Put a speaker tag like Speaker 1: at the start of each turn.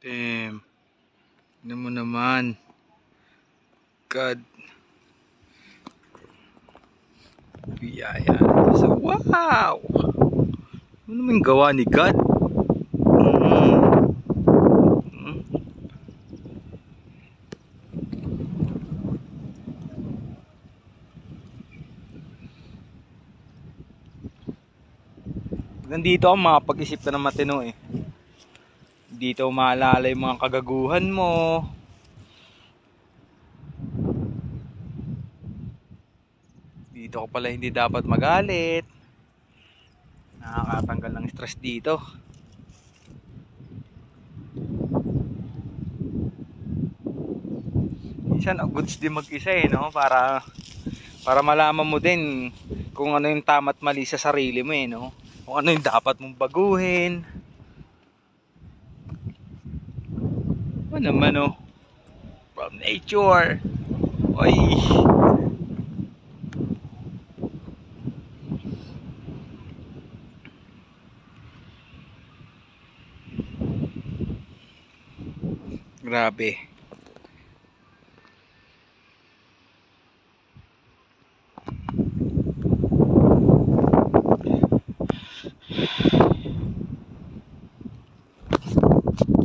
Speaker 1: Ano mo naman, God, biyaya. So, wow! Ano naman gawa ni God? Nandito ako, makapag-isip ka ng matino eh. Dito maalala yung mga kagaguhan mo. Dito ko pala hindi dapat magalit. Nakakatanggal ng stress dito. Minsan goods din mag-isa eh, no? Para malaman mo din kung ano yung tama at mali sa sarili mo eh, no? Kung ano yung dapat mong baguhin. Ano naman, no? From nature. Oy. Grabe.